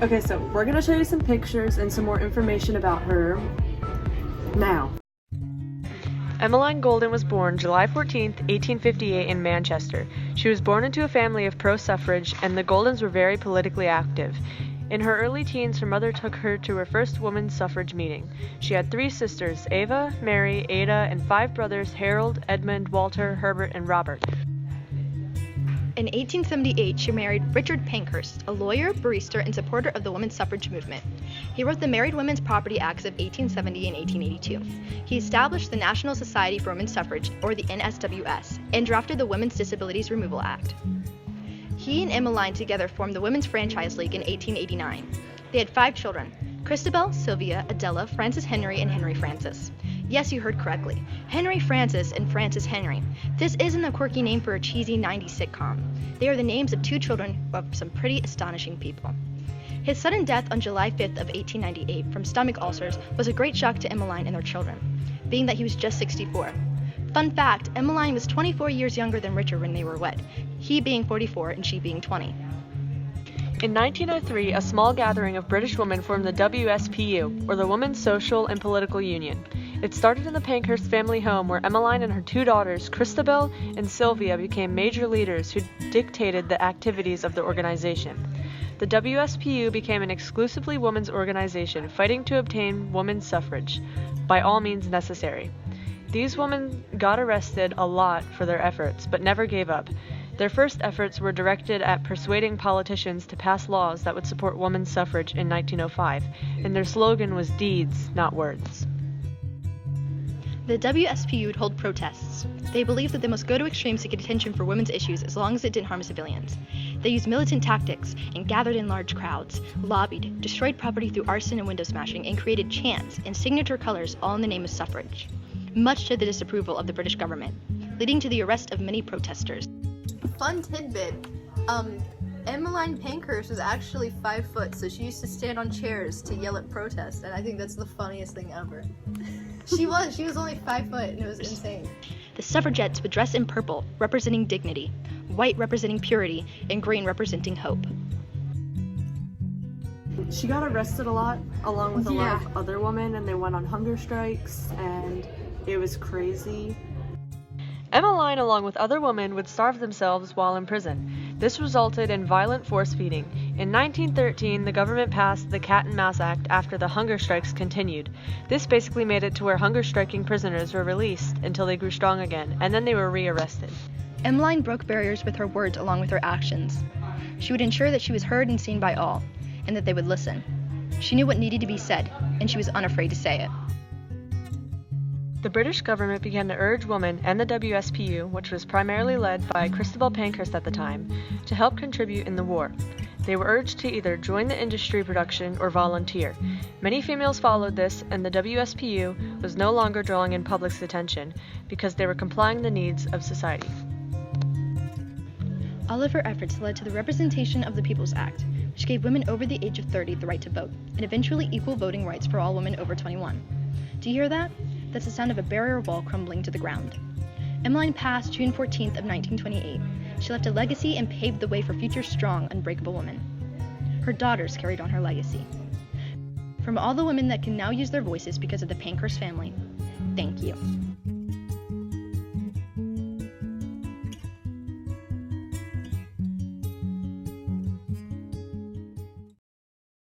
Okay, so we're gonna show you some pictures and some more information about her now. Emmeline Golden was born July 14, 1858 in Manchester. She was born into a family of pro-suffrage, and the Goldens were very politically active. In her early teens, her mother took her to her first women's suffrage meeting. She had 3 sisters, Ava, Mary, Ada, and 5 brothers, Harold, Edmund, Walter, Herbert, and Robert. In 1878, she married Richard Pankhurst, a lawyer, barrister, and supporter of the women's suffrage movement. He wrote the Married Women's Property Acts of 1870 and 1882. He established the National Society for Women's Suffrage, or the NSWS, and drafted the Women's Disabilities Removal Act. He and Emmeline together formed the Women's Franchise League in 1889. They had 5 children: Christabel, Sylvia, Adela, Frances Henry, and Henry Francis. Yes, you heard correctly. Henry Francis and Frances Henry. This isn't a quirky name for a cheesy 90s sitcom. They are the names of 2 children of some pretty astonishing people. His sudden death on July 5th of 1898 from stomach ulcers was a great shock to Emmeline and their children, being that he was just 64. Fun fact, Emmeline was 24 years younger than Richard when they were wed, he being 44 and she being 20. In 1903, a small gathering of British women formed the WSPU, or the Women's Social and Political Union. It started in the Pankhurst family home, where Emmeline and her 2 daughters, Christabel and Sylvia, became major leaders who dictated the activities of the organization. The WSPU became an exclusively women's organization fighting to obtain women's suffrage, by all means necessary. These women got arrested a lot for their efforts, but never gave up. Their first efforts were directed at persuading politicians to pass laws that would support women's suffrage in 1905, and their slogan was deeds, not words. The WSPU would hold protests. They believed that they must go to extremes to get attention for women's issues as long as it didn't harm civilians. They used militant tactics and gathered in large crowds, lobbied, destroyed property through arson and window smashing, and created chants and signature colors all in the name of suffrage, much to the disapproval of the British government, leading to the arrest of many protesters. Fun tidbit, Emmeline Pankhurst was actually 5 foot, so she used to stand on chairs to yell at protest, and I think that's the funniest thing ever. She was only 5 foot, and it was insane. The suffragettes would dress in purple, representing dignity, white representing purity, and green representing hope. She got arrested a lot, along with a lot of other women, and they went on hunger strikes, and it was crazy. Emmeline, along with other women, would starve themselves while in prison. This resulted in violent force feeding. In 1913, the government passed the Cat and Mouse Act after the hunger strikes continued. This basically made it to where hunger striking prisoners were released until they grew strong again, and then they were rearrested. Emmeline broke barriers with her words along with her actions. She would ensure that she was heard and seen by all, and that they would listen. She knew what needed to be said, and she was unafraid to say it. The British government began to urge women and the WSPU, which was primarily led by Christabel Pankhurst at the time, to help contribute in the war. They were urged to either join the industry production or volunteer. Many females followed this, and the WSPU was no longer drawing in public's attention because they were complying the needs of society. All of her efforts led to the Representation of the People's Act, which gave women over the age of 30 the right to vote, and eventually equal voting rights for all women over 21. Do you hear that? That's the sound of a barrier wall crumbling to the ground. Emmeline passed June 14th of 1928. She left a legacy and paved the way for future strong, unbreakable women. Her daughters carried on her legacy. From all the women that can now use their voices because of the Pankhurst family, thank you.